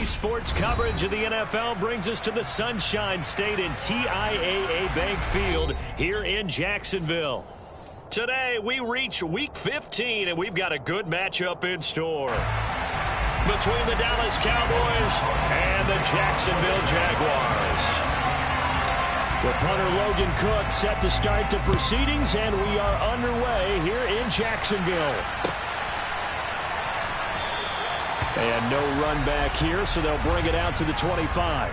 Daily sports coverage of the NFL brings us to the Sunshine State in TIAA Bank Field here in Jacksonville. Today, we reach Week 15, and we've got a good matchup in store between the Dallas Cowboys and the Jacksonville Jaguars. With punter Logan Cook set to start the proceedings, and we are underway here in Jacksonville. And no run back here, so they'll bring it out to the 25.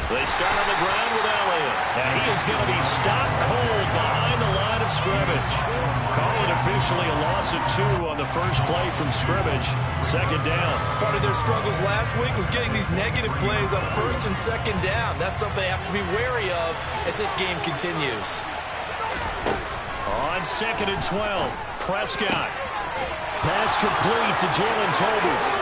They start on the ground with Elliott. And he is going to be stopped cold behind the line of scrimmage. Call it officially a loss of 2 on the first play from scrimmage. Second down. Part of their struggles last week was getting these negative plays on first and second down. That's something they have to be wary of as this game continues. On 2nd and 12, Prescott. Pass complete to Jalen Tolbert.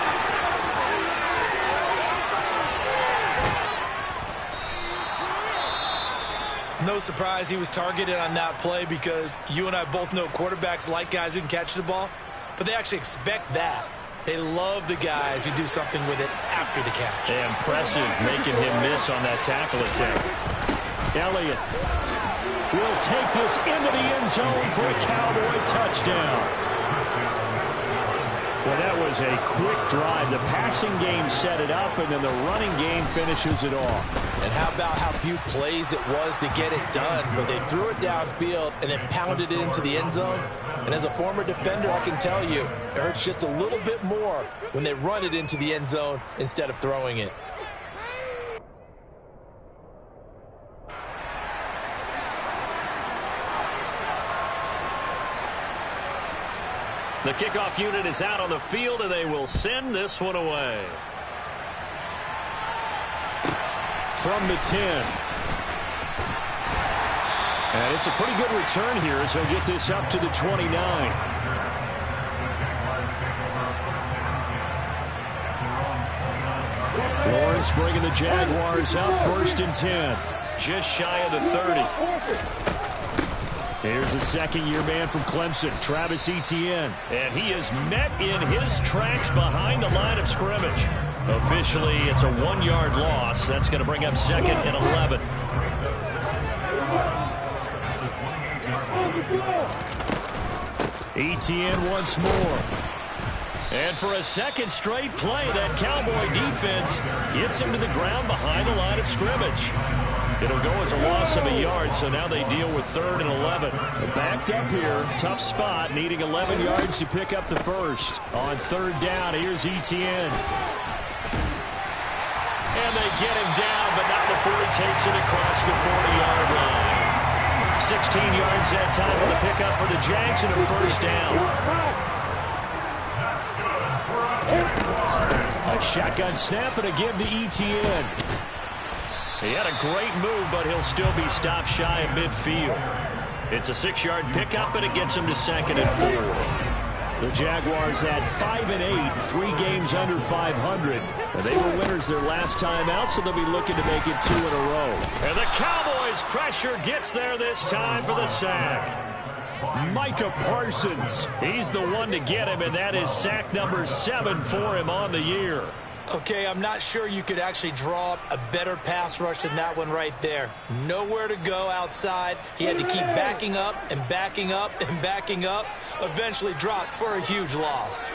No surprise he was targeted on that play because you and I both know quarterbacks like guys who can catch the ball, but they actually expect that. They love the guys who do something with it after the catch. Impressive making him miss on that tackle attempt. Elliott will take this into the end zone for a Cowboy touchdown. Well, that was a quick drive. The passing game set it up, and then the running game finishes it off. And how about how few plays it was to get it done, but they threw it downfield and then pounded it into the end zone. And as a former defender, I can tell you, it hurts just a little bit more when they run it into the end zone instead of throwing it. The kickoff unit is out on the field, and they will send this one away. From the 10. And it's a pretty good return here as they'll get this up to the 29. Lawrence bringing the Jaguars up 1st and 10. Just shy of the 30. Here's a second-year man from Clemson, Travis Etienne. And he is met in his tracks behind the line of scrimmage. Officially, it's a 1-yard loss. That's going to bring up 2nd and 11. Etienne once more. And for a second straight play, that Cowboy defense gets him to the ground behind the line of scrimmage. It'll go as a loss of a yard, so now they deal with 3rd and 11. Backed up here, tough spot, needing 11 yards to pick up the first. On 3rd down, here's Etienne. And they get him down, but not before he takes it across the 40-yard line. 16 yards that time on the pickup for the Jags and a first down. A shotgun snap and a give to Etienne. He had a great move, but he'll still be stopped shy of midfield. It's a 6-yard pickup, and it gets him to 2nd and 4. The Jaguars at 5-8, 3 games under 500. And they were winners their last time out, so they'll be looking to make it 2 in a row. And the Cowboys' pressure gets there this time for the sack. Micah Parsons, he's the one to get him, and that is sack number 7 for him on the year. Okay, I'm not sure you could actually draw up a better pass rush than that one right there. Nowhere to go outside. He had to keep backing up and backing up and backing up. Eventually dropped for a huge loss.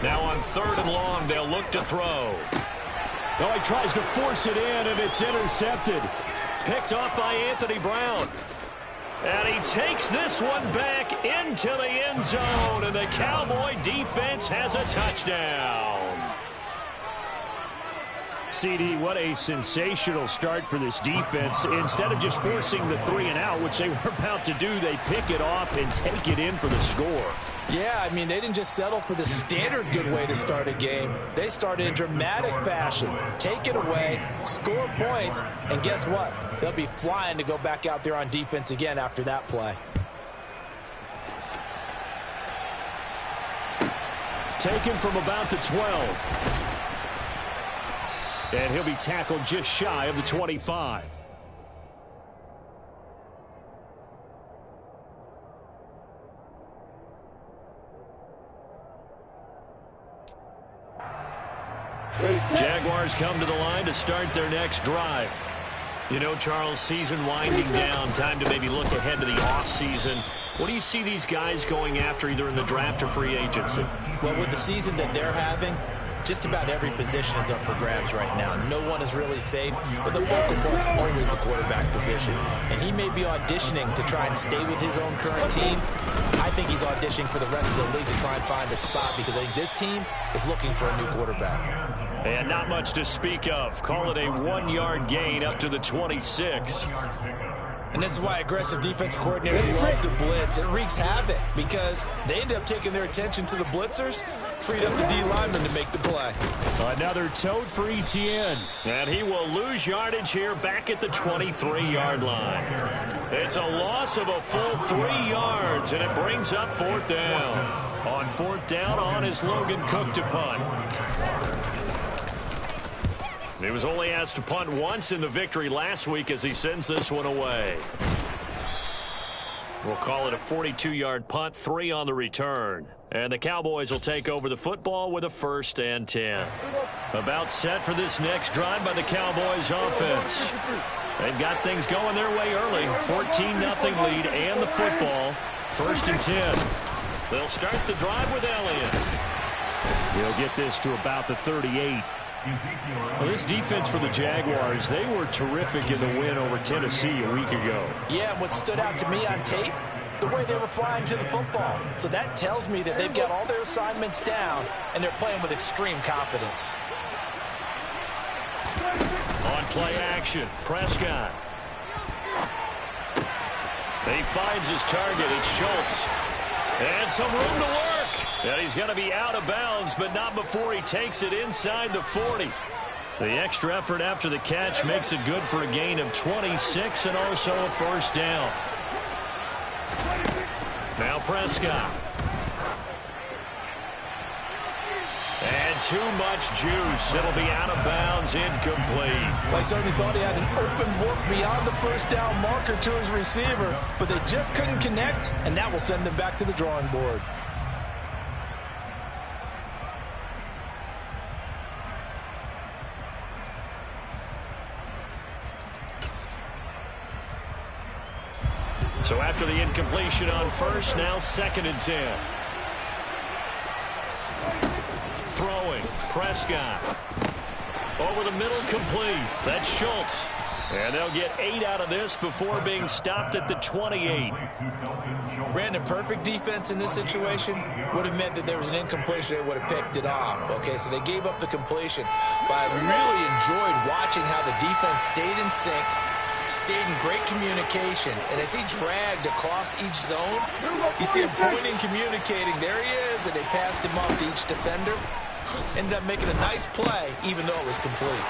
Now on 3rd and long, they'll look to throw. Oh, he tries to force it in, and it's intercepted. Picked off by Anthony Brown. And he takes this one back into the end zone, and the Cowboy defense has a touchdown. CD, what a sensational start for this defense. Instead of just forcing the 3 and out, which they were about to do, they pick it off and take it in for the score. Yeah, I mean, they didn't just settle for the standard good way to start a game. They started in dramatic fashion. Take it away, score points, and guess what? They'll be flying to go back out there on defense again after that play. Taken from about the 12. And he'll be tackled just shy of the 25. Jaguars come to the line to start their next drive. You know, Charles, season winding down, time to maybe look ahead to the offseason. What do you see these guys going after either in the draft or free agency? Well, with the season that they're having, just about every position is up for grabs right now. No one is really safe, but the focal point's always the quarterback position. And he may be auditioning to try and stay with his own current team. I think he's auditioning for the rest of the league to try and find a spot because I think this team is looking for a new quarterback. And not much to speak of. Call it a 1-yard gain up to the 26. And this is why aggressive defensive coordinators love to blitz. It wreaks havoc because they end up taking their attention to the blitzers, freed up the D lineman to make the play. Another tote for Etienne. And he will lose yardage here back at the 23-yard line. It's a loss of a full 3 yards, and it brings up 4th down. On 4th down, on is Logan Cook to punt. He was only asked to punt once in the victory last week as he sends this one away. We'll call it a 42-yard punt, 3 on the return. And the Cowboys will take over the football with a 1st and 10. About set for this next drive by the Cowboys offense. They've got things going their way early. 14-0 lead and the football. 1st and 10. They'll start the drive with Elliott. He'll get this to about the 38. Well, this defense for the Jaguars, they were terrific in the win over Tennessee a week ago. Yeah, what stood out to me on tape, the way they were flying to the football. So that tells me that they've got all their assignments down, and they're playing with extreme confidence. On play action, Prescott. He finds his target. It's Schultz. And some room to work. And he's going to be out of bounds, but not before he takes it inside the 40. The extra effort after the catch makes it good for a gain of 26 and also a 1st down. Now Prescott. And too much juice. It'll be out of bounds, incomplete. Well, I certainly thought he had an open look beyond the 1st down marker to his receiver, but they just couldn't connect, and that will send them back to the drawing board. So after the incompletion on 1st, now 2nd and 10. Throwing, Prescott. Over the middle, complete. That's Schultz. And they'll get 8 out of this before being stopped at the 28. Ran a perfect defense in this situation would have meant that there was an incompletion that would have picked it off. Okay, so they gave up the completion. But I really enjoyed watching how the defense stayed in sync, stayed in great communication, and as he dragged across each zone, you see him pointing, communicating. There he is, and they passed him off to each defender. Ended up making a nice play, even though it was complete.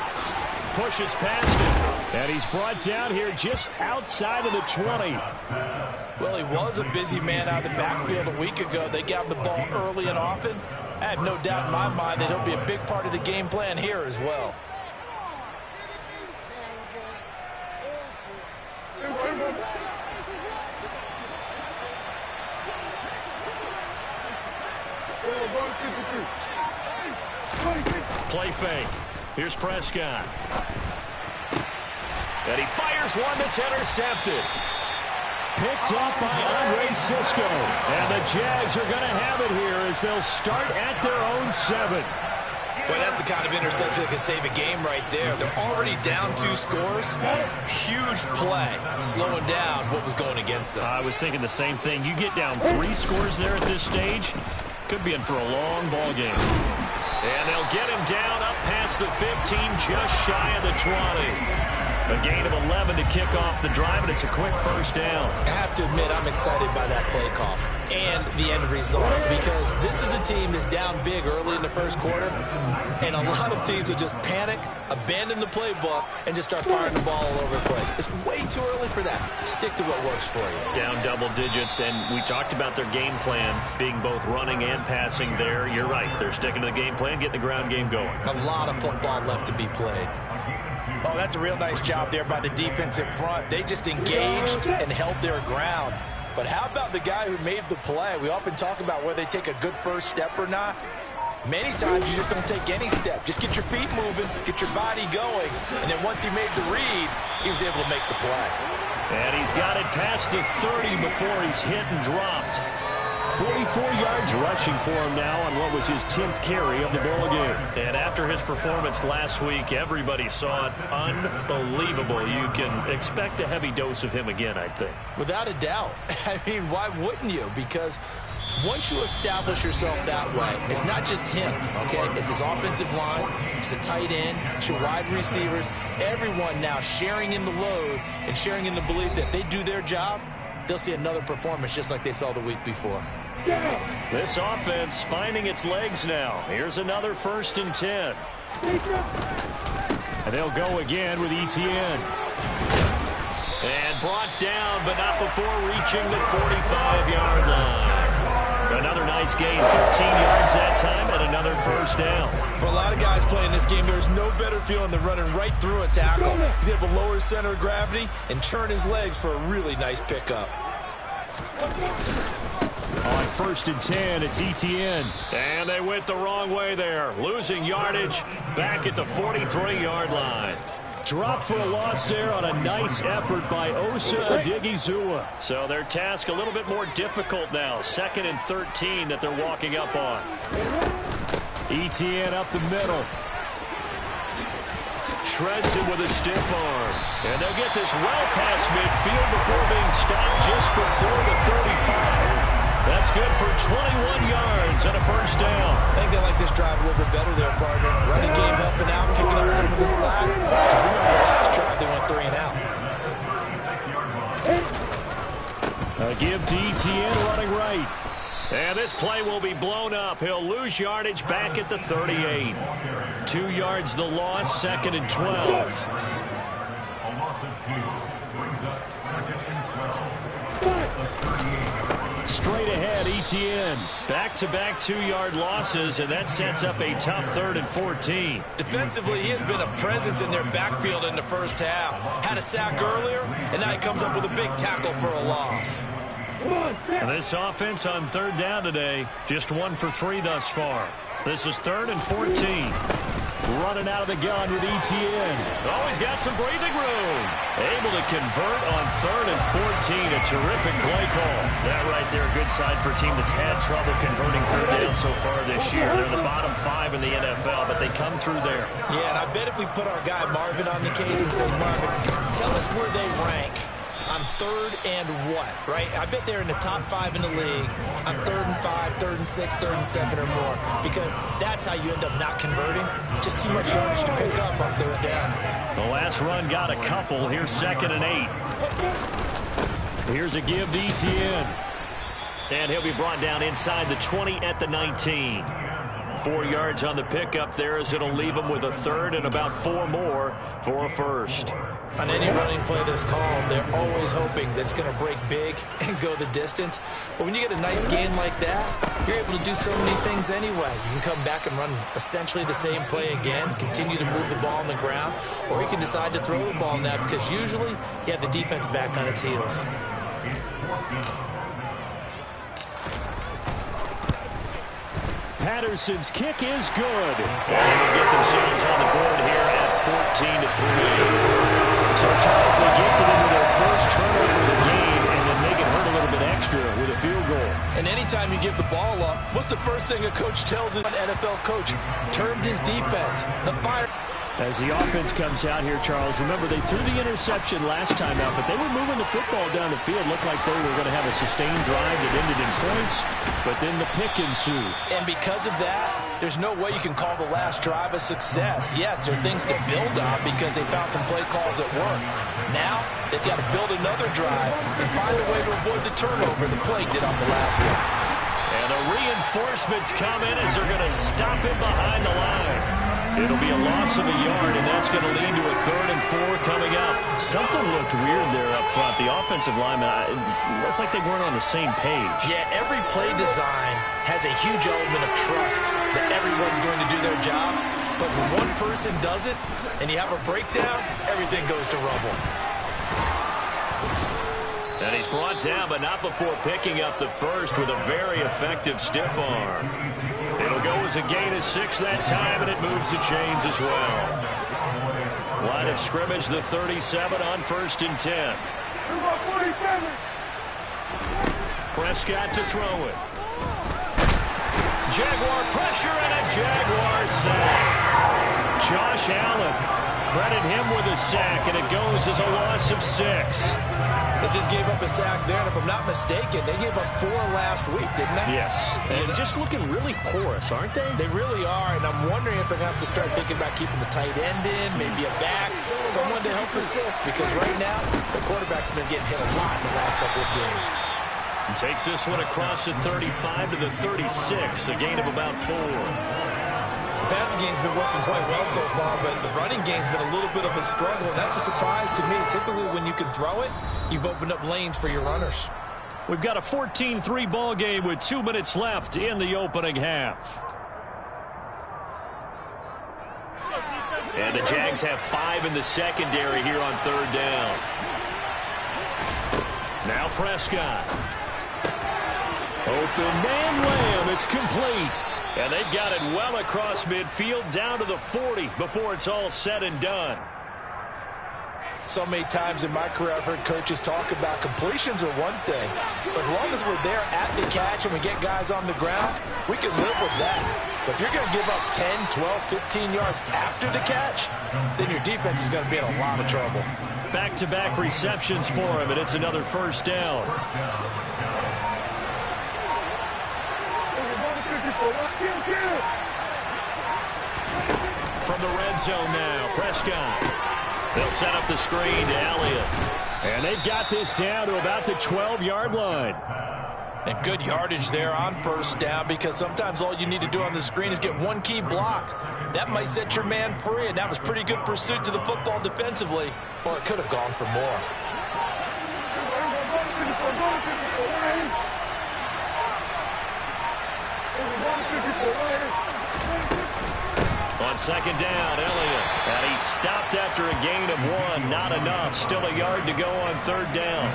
Pushes past him, and he's brought down here just outside of the 20. Well, he was a busy man out of the backfield a week ago. They got the ball early and often. I have no doubt in my mind that he'll be a big part of the game plan here as well. Play fake. Here's Prescott. And he fires one that's intercepted. Picked up by Andre Cisco. And the Jags are going to have it here as they'll start at their own 7. Boy, that's the kind of interception that could save a game right there. They're already down 2 scores. Huge play, slowing down what was going against them. I was thinking the same thing. You get down 3 scores there at this stage, could be in for a long ball game. And they'll get him down up past the 15, just shy of the 20. A gain of 11 to kick off the drive, and it's a quick first down. I have to admit, I'm excited by that play call and the end result, because this is a team that's down big early in the first quarter, and a lot of teams will just panic, abandon the playbook, and just start firing the ball all over the place. It's way too early for that. Stick to what works for you. Down double digits, and we talked about their game plan being both running and passing there. You're right. They're sticking to the game plan, getting the ground game going. A lot of football left to be played. Oh, that's a real nice job there by the defensive front. They just engaged and held their ground. But how about the guy who made the play? We often talk about whether they take a good first step or not. Many times you just don't take any step. Just get your feet moving, get your body going. And then once he made the read, he was able to make the play. And he's got it past the 30 before he's hit and dropped. 44 yards rushing for him now on what was his 10th carry of the ball game. And after his performance last week, everybody saw it. Unbelievable. You can expect a heavy dose of him again, I think. Without a doubt. I mean, why wouldn't you? Because once you establish yourself that way, it's not just him, okay? It's his offensive line, it's the tight end, it's your wide receivers, everyone now sharing in the load and sharing in the belief that they do their job, they'll see another performance just like they saw the week before. This offense finding its legs now. Here's another 1st and 10. And they'll go again with Etienne. And brought down, but not before reaching the 45-yard line. Another nice gain, 13 yards that time, and another first down. For a lot of guys playing this game, there's no better feeling than running right through a tackle. He's able to lower his center of gravity and churn his legs for a really nice pickup. On 1st and 10, it's Etienne. And they went the wrong way there. Losing yardage back at the 43-yard line. Drop for a loss there on a nice effort by Osa Odigizua. So their task a little bit more difficult now. 2nd and 13 that they're walking up on. Etienne up the middle. Shreds it with a stiff arm. And they'll get this well past midfield before being stopped just before the 35. That's good for 21 yards and a first down. I think they like this drive a little bit better there, partner. Running game helping out, picking up some of the slack. Because remember the last drive, they went 3 and out. A give to Etienne running right. And this play will be blown up. He'll lose yardage back at the 38. 2 yards the loss, 2nd and 12. Straight ahead, Etienne. Back-to-back 2-yard losses, and that sets up a tough 3rd and 14. Defensively, he has been a presence in their backfield in the first half. Had a sack earlier, and now he comes up with a big tackle for a loss. And this offense on 3rd down today, just 1 for 3 thus far. This is 3rd and 14. Running out of the gun with Etienne. Always got some breathing room. Able to convert on 3rd and 14. A terrific play call. That right there, a good sign for a team that's had trouble converting 3rd down so far this year. They're the bottom 5 in the NFL, but they come through there. Yeah, and I bet if we put our guy Marvin on the case and say, Marvin, tell us where they rank on 3rd and what, right? I bet they're in the top 5 in the league on 3rd and 5, 3rd and 6, 3rd and 7 or more, because that's how you end up not converting. Just too much yardage to pick up on 3rd down. The last run got a couple. Here's 2nd and 8. Here's a give to Etienne. And he'll be brought down inside the 20 at the 19. 4 yards on the pickup there as it'll leave him with a 3rd and about 4 more for a first. On any running play that's called, they're always hoping that it's going to break big and go the distance. But when you get a nice gain like that, you're able to do so many things anyway. You can come back and run essentially the same play again, continue to move the ball on the ground, or you can decide to throw the ball now because usually you have the defense back on its heels. Patterson's kick is good. And they'll get themselves on the board here at 14-3. So, Charles, they get to them with their first turnover of the game, and then they can hurt a little bit extra with a field goal. And anytime you give the ball up, what's the first thing a coach tells an NFL coach? Turned his defense. The fire. As the offense comes out here, Charles, remember they threw the interception last time out, but they were moving the football down the field. Looked like they were going to have a sustained drive that ended in points, but then the pick ensued. And because of that, there's no way you can call the last drive a success. Yes, there are things to build on because they found some play calls that work. Now, they've got to build another drive and find a way to avoid the turnover the play did on the last one. And the reinforcements come in as they're going to stop him behind the line. It'll be a loss of a yard, and that's going to lead to a 3rd and 4 coming up. Something looked weird there up front. The offensive linemen, it's like they weren't on the same page. Yeah, every play design has a huge element of trust that everyone's going to do their job. But when one person does it and you have a breakdown, everything goes to rubble. And he's brought down, but not before picking up the first with a very effective stiff arm. It'll go as a gain of 6 that time, and it moves the chains as well. Line of scrimmage, the 37 on 1st and 10. Prescott to throw it. Jaguar pressure and a Jaguar sack. Josh Allen, credit him with a sack, and it goes as a loss of 6. They just gave up a sack there, and if I'm not mistaken, they gave up 4 last week, didn't they? Yes. And just looking really porous, aren't they? They really are, and I'm wondering if they're going to have to start thinking about keeping the tight end in, maybe a back, someone to help assist, because right now, the quarterback's been getting hit a lot in the last couple of games. And takes this one across the 35 to the 36, a gain of about 4. The passing game's been working quite well so far, but the running game's been a little bit of a struggle, and that's a surprise to me. Typically, when you can throw it, you've opened up lanes for your runners. We've got a 14-3 ball game with 2 minutes left in the opening half. And the Jags have 5 in the secondary here on 3rd down. Now Prescott. Open man Lamb. It's complete. And they've got it well across midfield down to the 40 before it's all said and done. So many times in my career I've heard coaches talk about completions are one thing. But as long as we're there at the catch and we get guys on the ground, we can live with that. But if you're going to give up 10, 12, 15 yards after the catch, then your defense is going to be in a lot of trouble. Back-to-back receptions for him, and it's another 1st down. From the red zone now, Prescott. They'll set up the screen to Elliott. And they've got this down to about the 12-yard line. And good yardage there on 1st down, because sometimes all you need to do on the screen is get one key block. That might set your man free, and that was pretty good pursuit to the football defensively. Or it could have gone for more. On 2nd down, Elliott. And he stopped after a gain of 1. Not enough. Still a yard to go on 3rd down.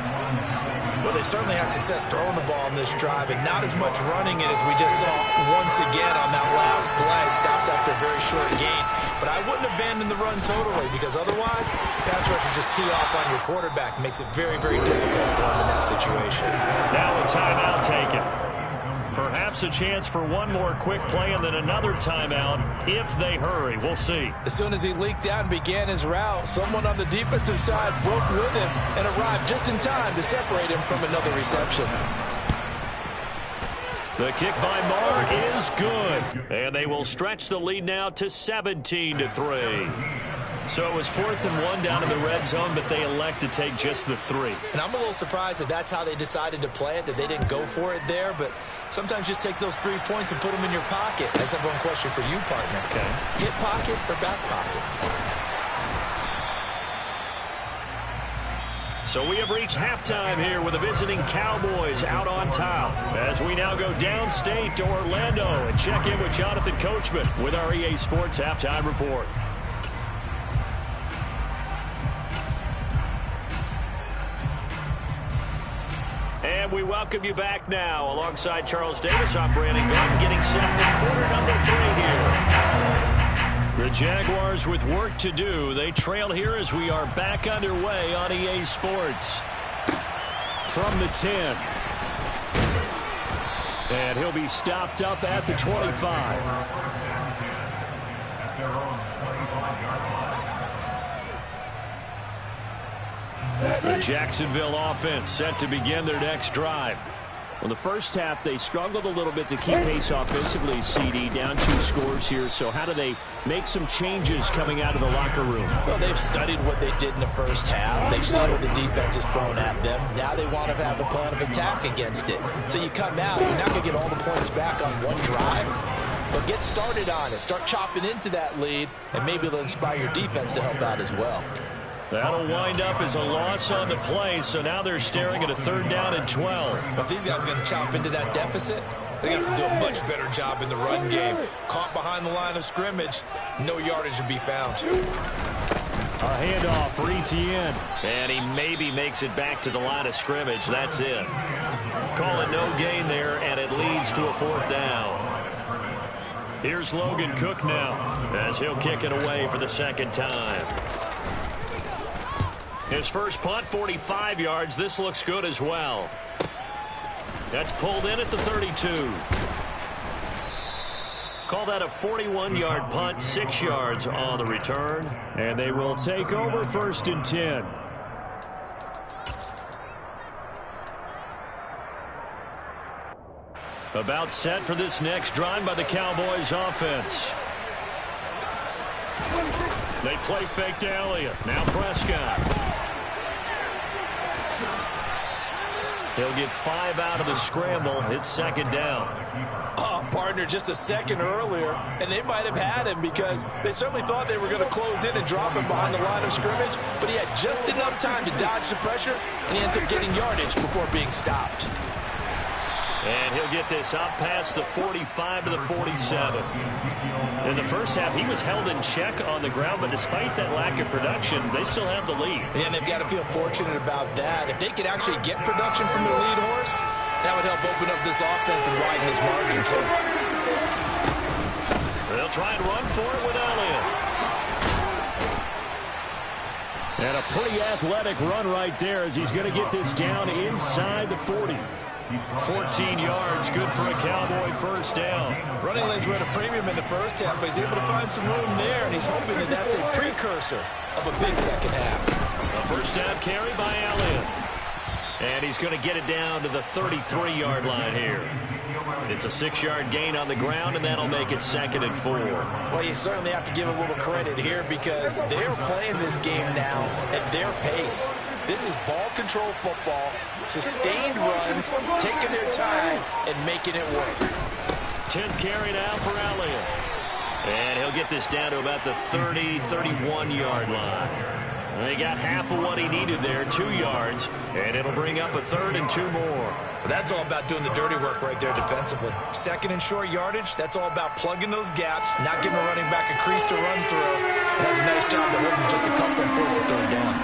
Well, they certainly had success throwing the ball on this drive, and not as much running it as we just saw once again on that last play. Stopped after a very short gain. But I wouldn't abandon the run totally, because otherwise, pass rushers just tee off on your quarterback. Makes it very, very difficult for him in that situation. Now a timeout taken. Perhaps a chance for one more quick play and then another timeout if they hurry. We'll see. As soon as he leaked out and began his route, someone on the defensive side broke with him and arrived just in time to separate him from another reception. The kick by Marr is good. And they will stretch the lead now to 17-3. So it was 4th and 1 down in the red zone, but they elect to take just the 3. And I'm a little surprised that that's how they decided to play it, that they didn't go for it there. But sometimes just take those 3 points and put them in your pocket. I just have one question for you, partner. Okay. Hip pocket or back pocket? So we have reached halftime here with the visiting Cowboys out on top. As we now go downstate to Orlando and check in with Jonathan Coachman with our EA Sports Halftime Report. And we welcome you back now. Alongside Charles Davis, I'm Brandon Gordon, getting set for quarter number 3 here. The Jaguars with work to do. They trail here as we are back underway on EA Sports. From the 10. And he'll be stopped up at the 25. The Jacksonville offense set to begin their next drive. Well, the first half, they struggled a little bit to keep pace offensively, CD, down 2 scores here. So how do they make some changes coming out of the locker room? Well, they've studied what they did in the first half. They've seen what the defense has thrown at them. Now they want to have a plan of attack against it. So you come out, you're not going to get all the points back on one drive, but get started on it. Start chopping into that lead, and maybe it'll inspire your defense to help out as well. That'll wind up as a loss on the play, so now they're staring at a 3rd down and 12. But if these guys are going to chop into that deficit, they got to do a much better job in the run game. Caught behind the line of scrimmage, no yardage would be found. A handoff for Etienne. And he maybe makes it back to the line of scrimmage. That's it. Call it no gain there, and it leads to a 4th down. Here's Logan Cook now, as he'll kick it away for the 2nd time. His first punt, 45 yards. This looks good as well. That's pulled in at the 32. Call that a 41-yard punt, 6 yards on the return. And they will take over 1st and 10. About set for this next drive by the Cowboys offense. They play fake to Elliott. Now Prescott. He'll get 5 out of the scramble. It's 2nd down. Oh, partner, just a second earlier, and they might have had him because they certainly thought they were going to close in and drop him behind the line of scrimmage, but he had just enough time to dodge the pressure, and he ends up getting yardage before being stopped. And he'll get this up past the 45 to the 47. In the first half, he was held in check on the ground, but despite that lack of production, they still have the lead. And they've got to feel fortunate about that. If they could actually get production from their lead horse, that would help open up this offense and widen this margin, too. They'll try and run for it with Elliott. And a pretty athletic run right there as he's going to get this down inside the 40. 14 yards, good for a Cowboy 1st down. Running lanes were at a premium in the first half, but he's able to find some room there, and he's hoping that that's a precursor of a big second half. A 1st down carry by Elliott. And he's going to get it down to the 33-yard line here. It's a 6-yard gain on the ground, and that'll make it 2nd and 4. Well, you certainly have to give a little credit here because they're playing this game now at their pace. This is ball control football, sustained runs, taking their time, and making it work. 10th carry now for Elliott. And he'll get this down to about the 30, 31-yard line. They got half of what he needed there, 2 yards, and it'll bring up a 3rd and 2 more. That's all about doing the dirty work right there defensively. 2nd and short yardage, that's all about plugging those gaps, not giving a running back a crease to run through. It does a nice job to hold him just a couple and force the 3rd down.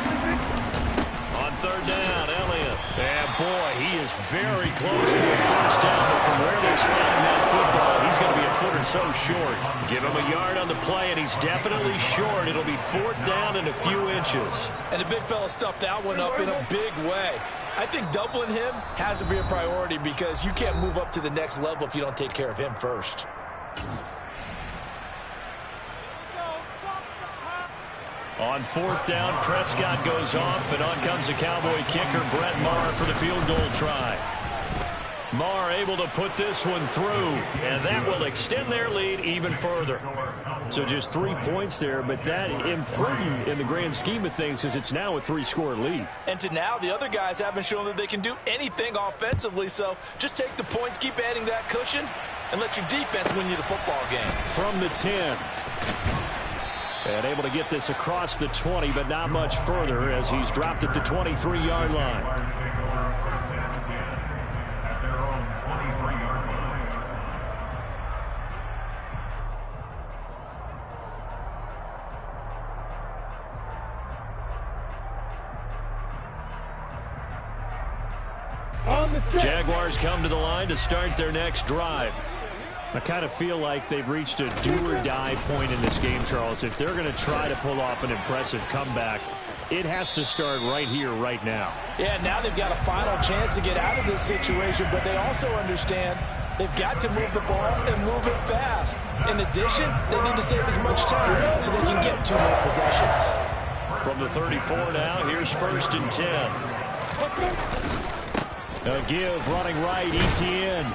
On 3rd down, Elliott. And boy, he is very close to a 1st down, but from where they're spotting that football, he's going to be a foot or so short. Give him a yard on the play, and he's definitely short. It'll be 4th down and a few inches. And the big fella stuffed that one up in a big way. I think doubling him has to be a priority because you can't move up to the next level if you don't take care of him first. On 4th down, Prescott goes off, and on comes the Cowboy kicker, Brett Maher, for the field goal try. Maher able to put this one through, and that will extend their lead even further. So just 3 points there, but that important in the grand scheme of things because it's now a 3-score lead. And to now, the other guys haven't shown that they can do anything offensively, so just take the points, keep adding that cushion, and let your defense win you the football game. From the 10. And able to get this across the 20, but not much further as he's dropped at the 23-yard line. Jaguars come to the line to start their next drive. I kind of feel like they've reached a do-or-die point in this game, Charles. If they're going to try to pull off an impressive comeback, it has to start right here, right now. Yeah, now they've got a final chance to get out of this situation, but they also understand they've got to move the ball and move it fast. In addition, they need to save as much time so they can get 2 more possessions. From the 34 now, here's 1st and 10. A give running right, ETN.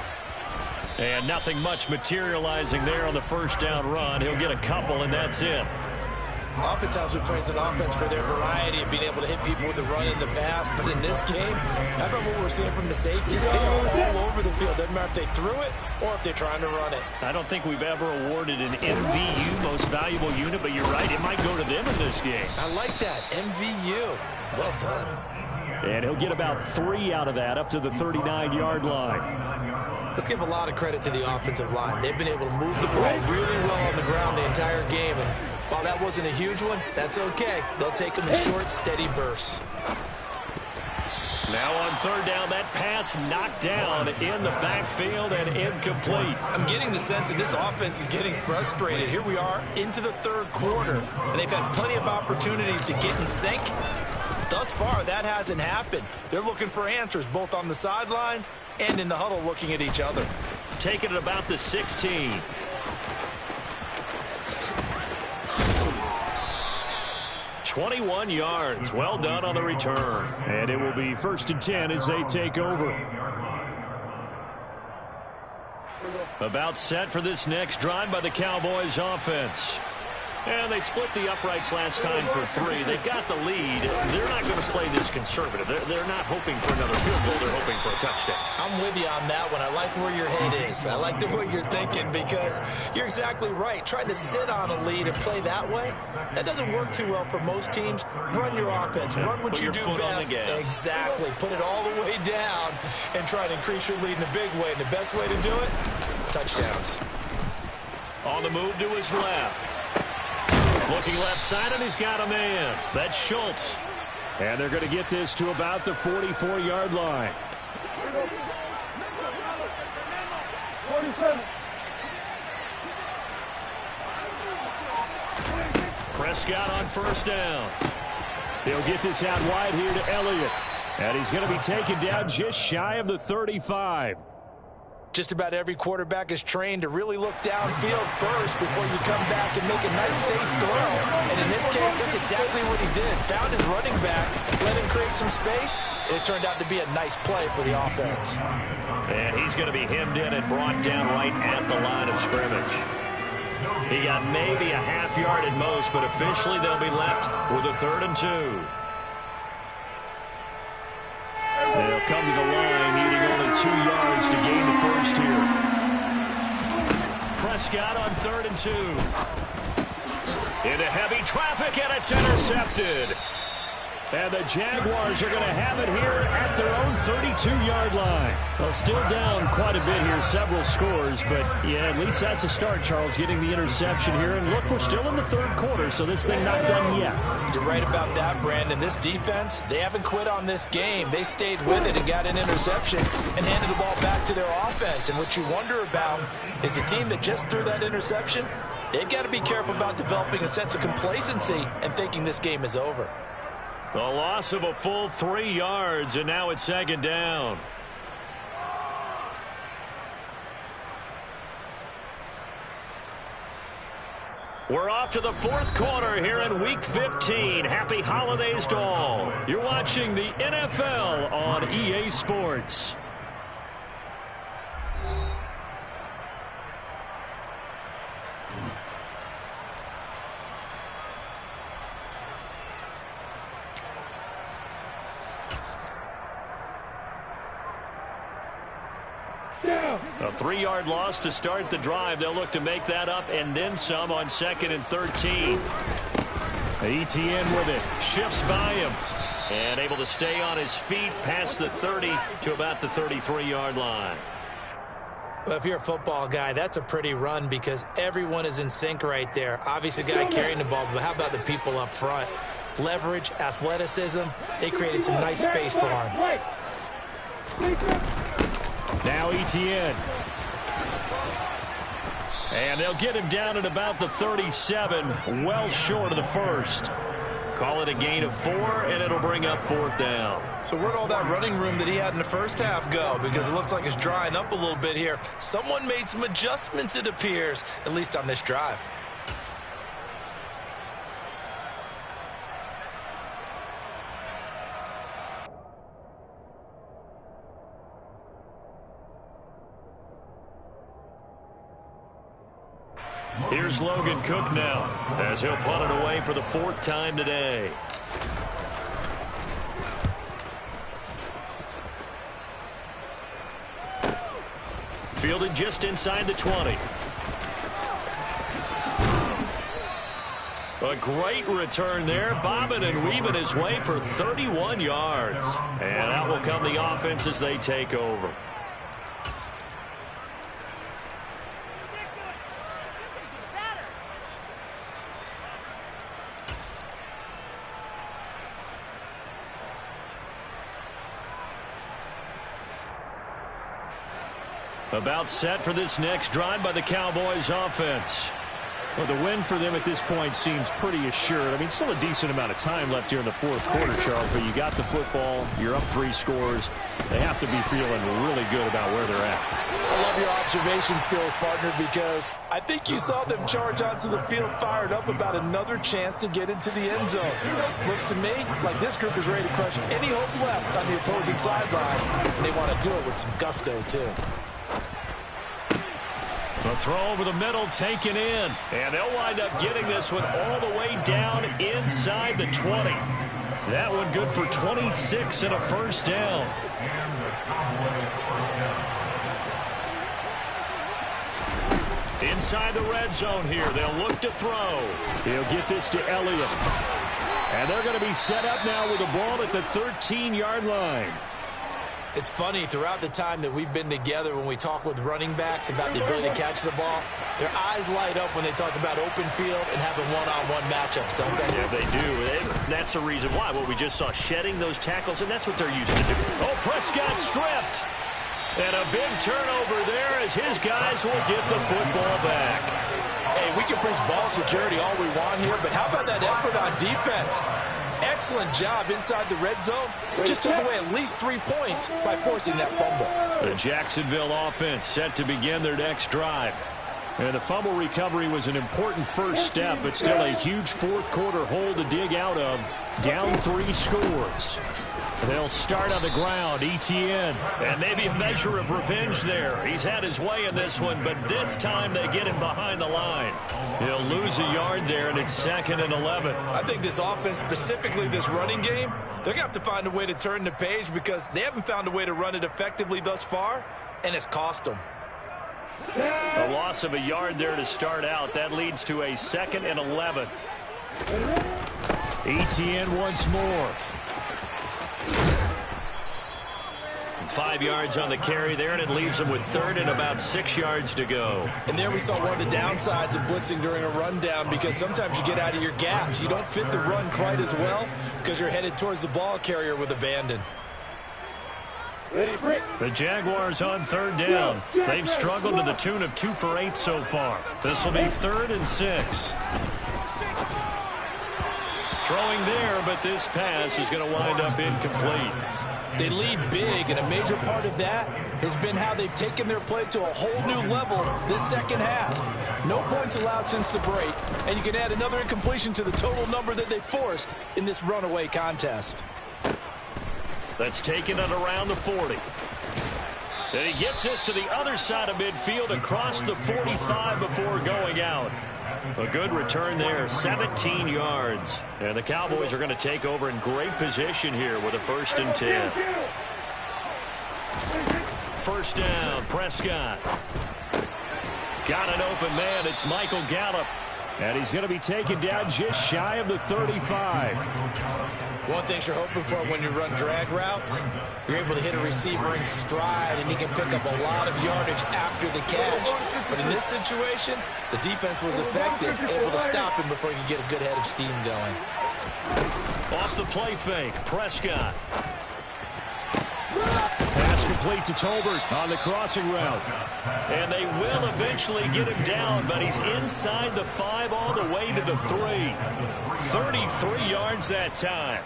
And nothing much materializing there on the first down run. He'll get a couple, and that's it. Oftentimes we praise an offense for their variety of being able to hit people with the run in the pass. But in this game, how about what we're seeing from the safeties? They are all over the field. Doesn't matter if they threw it or if they're trying to run it. I don't think we've ever awarded an MVU, most valuable unit, but you're right, it might go to them in this game. I like that, MVU. Well done. And he'll get about 3 out of that, up to the 39-yard line. Let's give a lot of credit to the offensive line. They've been able to move the ball really well on the ground the entire game. And while that wasn't a huge one, that's okay. They'll take them in short, steady bursts. Now on third down, that pass knocked down in the backfield and incomplete. I'm getting the sense that this offense is getting frustrated. Here we are into the third quarter, and they've had plenty of opportunities to get in sync. Thus far, that hasn't happened. They're looking for answers both on the sidelines and in the huddle looking at each other. Taking it about the 16. "21 yards. Well done on the return. And it will be 1st and 10 as they take over. About set for this next drive by the Cowboys offense. And they split the uprights last time for 3. They've got the lead. They're not going to play this conservative. They're not hoping for another field goal. They're hoping for a touchdown. I'm with you on that one. I like where your head is. I like the way you're thinking because you're exactly right. Trying to sit on a lead and play that way, that doesn't work too well for most teams. Run your offense. Run what you do best. Exactly. Put it all the way down and try to increase your lead in a big way. And the best way to do it, touchdowns. On the move to his left. Looking left side, and he's got a man. That's Schultz. And they're going to get this to about the 44-yard line. Prescott on first down. He'll get this out wide here to Elliott. And he's going to be taken down just shy of the 35. Just about every quarterback is trained to really look downfield first before you come back and make a nice, safe throw. And in this case, that's exactly what he did. Found his running back, let him create some space, and it turned out to be a nice play for the offense. And he's going to be hemmed in and brought down right at the line of scrimmage. He got maybe a half yard at most, but officially they'll be left with a 3rd and 2. They'll come to the line, needing only 2 yards to gain the first here. Prescott on 3rd and 2. Into heavy traffic, and it's intercepted. And the Jaguars are going to have it here at their own 32-yard line. Well, still down quite a bit here, several scores, but yeah, at least that's a start, Charles, getting the interception here. And look, we're still in the third quarter, so this thing not done yet. You're right about that, Brandon. This defense, they haven't quit on this game. They stayed with it and got an interception and handed the ball back to their offense. And what you wonder about is the team that just threw that interception, they've got to be careful about developing a sense of complacency and thinking this game is over. The loss of a full 3 yards, and now it's 2nd down. We're off to the 4th quarter here in Week 15. Happy holidays to all. You're watching the NFL on EA Sports. A 3-yard loss to start the drive. They'll look to make that up and then some on 2nd and 13. ETN with it. Shifts by him. And able to stay on his feet past the 30 to about the 33-yard line. Well, if you're a football guy, that's a pretty run because everyone is in sync right there. Obviously, the guy carrying the ball, but how about the people up front? Leverage, athleticism, they created some nice space for him. Now ETN. And they'll get him down at about the 37, well short of the first. Call it a gain of 4, and it'll bring up 4th down. So where'd all that running room that he had in the first half go? Because it looks like it's drying up a little bit here. Someone made some adjustments, it appears, at least on this drive. Here's Logan Cook now, as he'll punt it away for the 4th time today. Fielded just inside the 20. A great return there, bobbing and weaving his way for 31 yards. And out will come the offense as they take over. About set for this next drive by the Cowboys offense. Well, the win for them at this point seems pretty assured. I mean, still a decent amount of time left here in the 4th quarter, Charles, but you got the football, you're up 3 scores. They have to be feeling really good about where they're at. I love your observation skills, partner, because I think you saw them charge onto the field fired up about another chance to get into the end zone. Looks to me like this group is ready to crush any hope left on the opposing sideline, and they want to do it with some gusto, too. A throw over the middle taken in. And they'll wind up getting this one all the way down inside the 20. That one good for 26 and a first down. Inside the red zone here. They'll look to throw. He'll get this to Elliott. And they're going to be set up now with the ball at the 13-yard line. It's funny, throughout the time that we've been together, when we talk with running backs about the ability to catch the ball, their eyes light up when they talk about open field and having one-on-one matchups, don't they? Yeah, they do. That's the reason why. Well, we just saw shedding those tackles, and that's what they're used to do. Oh, Prescott stripped. And a big turnover there as his guys will get the football back. Hey, we can preach ball security all we want here, but how about that effort on defense? Excellent job inside the red zone. Just took away at least 3 points by forcing that fumble. The Jacksonville offense set to begin their next drive. And the fumble recovery was an important first step, but still a huge 4th quarter hole to dig out of. Down 3 scores. They'll start on the ground, Etienne. And maybe a measure of revenge there. He's had his way in this one, but this time they get him behind the line. He'll lose a yard there, and it's 2nd and 11. I think this offense, specifically this running game, they're going to have to find a way to turn the page because they haven't found a way to run it effectively thus far, and it's cost them. A loss of a yard there to start out. That leads to a 2nd and 11. Etienne once more. 5 yards on the carry there, and it leaves them with 3rd and about 6 yards to go. And there we saw one of the downsides of blitzing during a rundown, because sometimes you get out of your gaps. You don't fit the run quite as well because you're headed towards the ball carrier with abandon. The Jaguars on 3rd down. They've struggled to the tune of 2 for 8 so far. This will be 3rd and 6. Throwing there, but this pass is going to wind up incomplete. They lead big, and a major part of that has been how they've taken their play to a whole new level this second half. No points allowed since the break, and you can add another incompletion to the total number that they forced in this runaway contest. That's taken it around the 40. And he gets this to the other side of midfield across the 45 before going out. A good return there, 17 yards. And the Cowboys are going to take over in great position here with a 1st and 10. First down, Prescott. Got an open man. It's Michael Gallup. And he's going to be taken down just shy of the 35. One thing you're hoping for when you run drag routes, you're able to hit a receiver in stride, and he can pick up a lot of yardage after the catch. But in this situation, the defense was effective, able to stop him before he could get a good head of steam going. Off the play fake, Prescott. Pass complete to Tolbert on the crossing route. And they will eventually get him down, but he's inside the 5 all the way to the 3. 33 yards that time.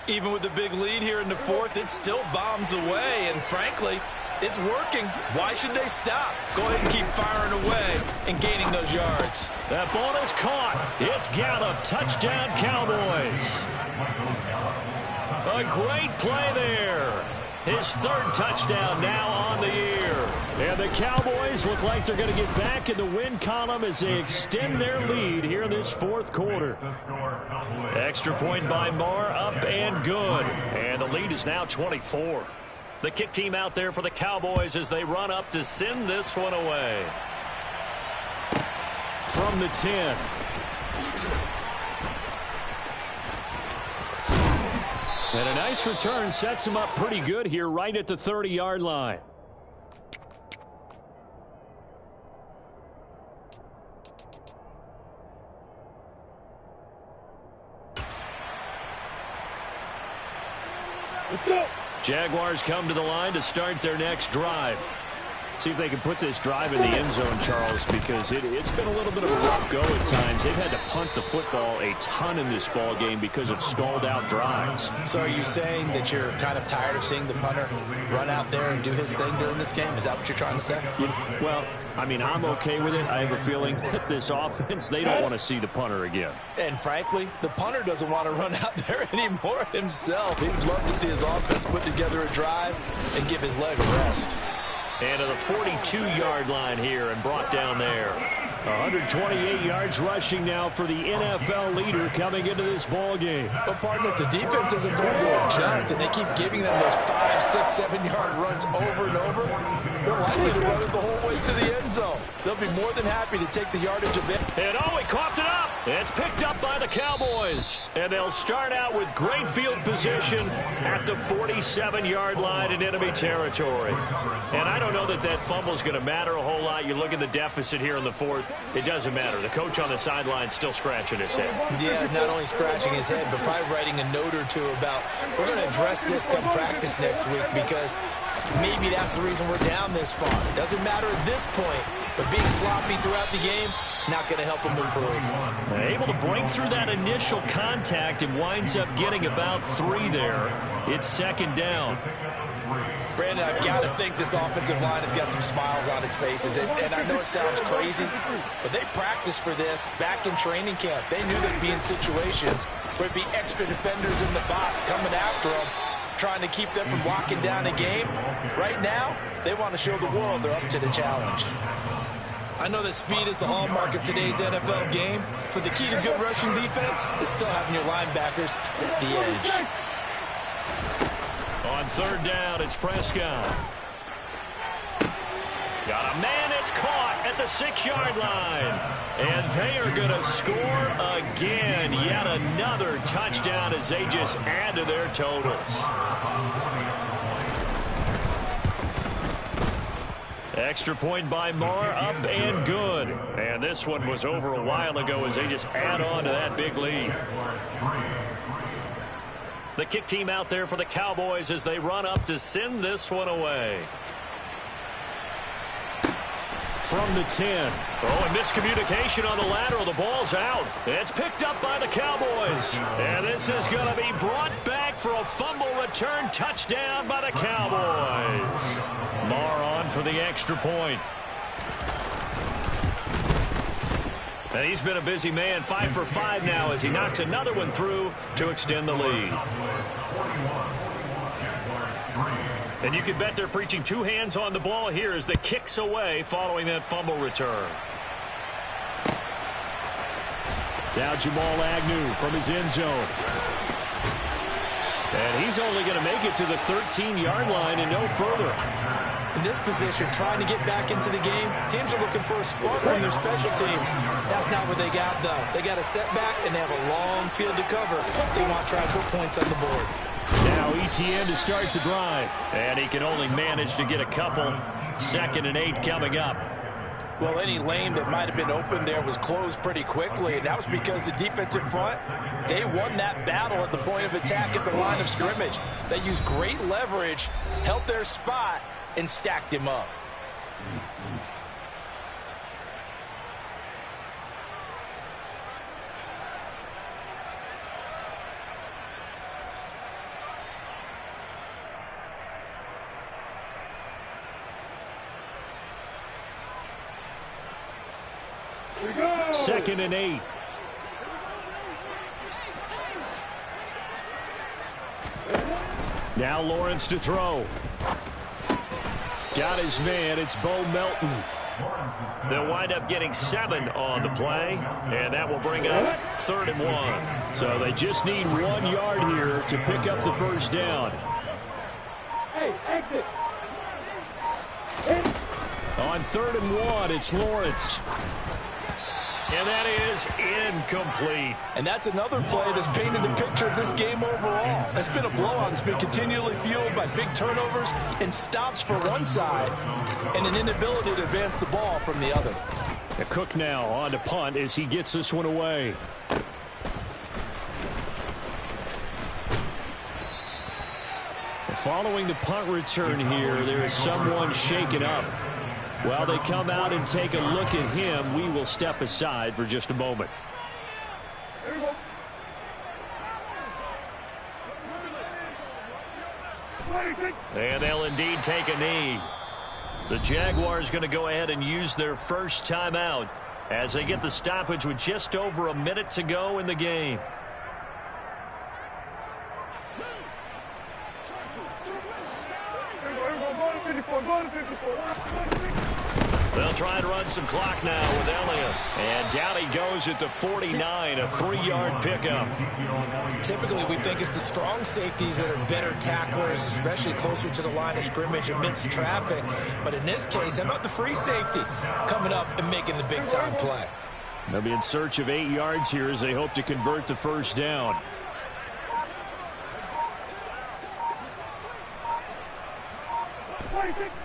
Even with the big lead here in the 4th, it still bombs away, and frankly, it's working. Why should they stop? Go ahead and keep firing away and gaining those yards. That ball is caught. It's Gallup. Touchdown, Cowboys. A great play there. His third touchdown now on the year. And the Cowboys look like they're going to get back in the win column as they extend their lead here in this fourth quarter. Extra point by Marr, up and good. And the lead is now 24. The kick team out there for the Cowboys as they run up to send this one away. From the 10. And a nice return sets him up pretty good here right at the 30-yard line. Jaguars come to the line to start their next drive. See if they can put this drive in the end zone, Charles, because it's been a little bit of a rough go at times. They've had to punt the football a ton in this ball game because of stalled-out drives. So are you saying that you're kind of tired of seeing the punter run out there and do his thing during this game? Is that what you're trying to say? Well, I mean, I'm okay with it. I have a feeling that this offense, they don't want to see the punter again. And frankly, the punter doesn't want to run out there anymore himself. He would love to see his offense put together a drive and give his leg a rest. And to the 42-yard line here and brought down there. 128 yards rushing now for the NFL leader coming into this ball game. But, partner, if the defense isn't going to adjust and they keep giving them those 5, 6, 7-yard runs over and over, they're likely to run it the whole way to the end zone. They'll be more than happy to take the yardage a bit. And he coughed it up. It's picked up by the Cowboys. And they'll start out with great field position at the 47-yard line in enemy territory. And I don't know that fumble is going to matter a whole lot. You look at the deficit here in the fourth. It doesn't matter. The coach on the sideline still scratching his head. Yeah, not only scratching his head, but probably writing a note or two about, we're going to address this come practice next week because maybe that's the reason we're down this far. It doesn't matter at this point, but being sloppy throughout the game, not going to help him improve. Able to break through that initial contact and winds up getting about 3 there. It's second down. Brandon, I've got to think this offensive line has got some smiles on its faces. And I know it sounds crazy, but they practiced for this back in training camp. They knew they'd be in situations where it'd be extra defenders in the box coming after them, trying to keep them from locking down a game. Right now, they want to show the world they're up to the challenge. I know that speed is the hallmark of today's NFL game, but the key to good rushing defense is still having your linebackers set the edge. On third down, it's Prescott. Got a man, it's caught at the 6-yard line. And they are going to score again. Yet another touchdown as they just add to their totals. Extra point by Marr, up and good. And this one was over a while ago as they just add on to that big lead. The kick team out there for the Cowboys as they run up to send this one away. From the 10. Oh, and miscommunication on the lateral. The ball's out. It's picked up by the Cowboys. And this is going to be brought back for a fumble return touchdown by the Cowboys. Marr on for the extra point. And he's been a busy man, 5 for 5 now as he knocks another one through to extend the lead. And you can bet they're preaching 2 hands on the ball here as the kick's away following that fumble return. Now Jamal Agnew from his end zone. And he's only going to make it to the 13-yard line and no further. In this position, trying to get back into the game, teams are looking for a spark from their special teams. That's not what they got, though. They got a setback, and they have a long field to cover. They want to try and put points on the board. Now ETN to start the drive. And he can only manage to get a couple. 2nd and 8 coming up. Well, any lane that might have been open there was closed pretty quickly, and that was because the defensive front, they won that battle at the point of attack at the line of scrimmage. They used great leverage, held their spot, and stacked him up. Second and 8. Now Lawrence to throw. Got his man. It's Bo Melton. They'll wind up getting 7 on the play, and that will bring up 3rd and 1. So they just need 1 yard here to pick up the first down. Hey, exit. On 3rd and 1, it's Lawrence. And that is incomplete. And that's another play that's painted the picture of this game overall. It's been a blowout that's been continually fueled by big turnovers and stops for one side and an inability to advance the ball from the other. Cook now on to punt as he gets this one away. Following the punt return here, there is someone shaken up. While they come out and take a look at him, we will step aside for just a moment. And they'll indeed take a knee. The Jaguars going to go ahead and use their first timeout as they get the stoppage with just over a minute to go in the game. They'll try and run some clock now with Elliott. And down he goes at the 49, a 3-yard pickup. Typically, we think it's the strong safeties that are better tacklers, especially closer to the line of scrimmage amidst traffic. But in this case, how about the free safety coming up and making the big-time play? They'll be in search of 8 yards here as they hope to convert the first down.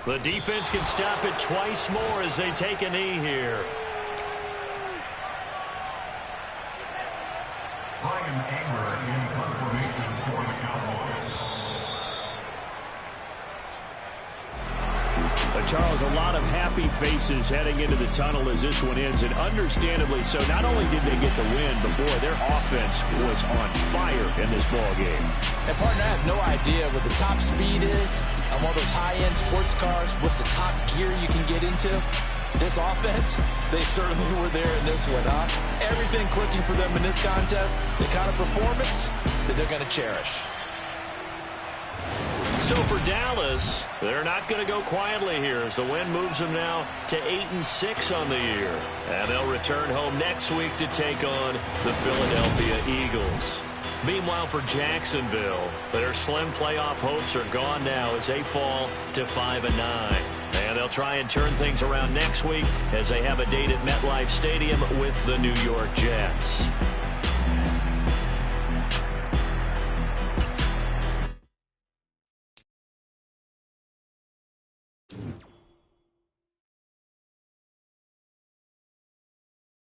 The defense can stop it twice more as they take a knee here. Charles, a lot of happy faces heading into the tunnel as this one ends, and understandably so. Not only did they get the win, but boy, their offense was on fire in this ball game. And partner, I have no idea what the top speed is on one of those high-end sports cars. What's the top gear you can get into? This offense, they certainly were there in this one, huh? Everything clicking for them in this contest, the kind of performance that they're going to cherish. So for Dallas, they're not going to go quietly here as the win moves them now to 8-6 on the year. And they'll return home next week to take on the Philadelphia Eagles. Meanwhile, for Jacksonville, their slim playoff hopes are gone now as they fall to 5-9. And they'll try and turn things around next week as they have a date at MetLife Stadium with the New York Jets.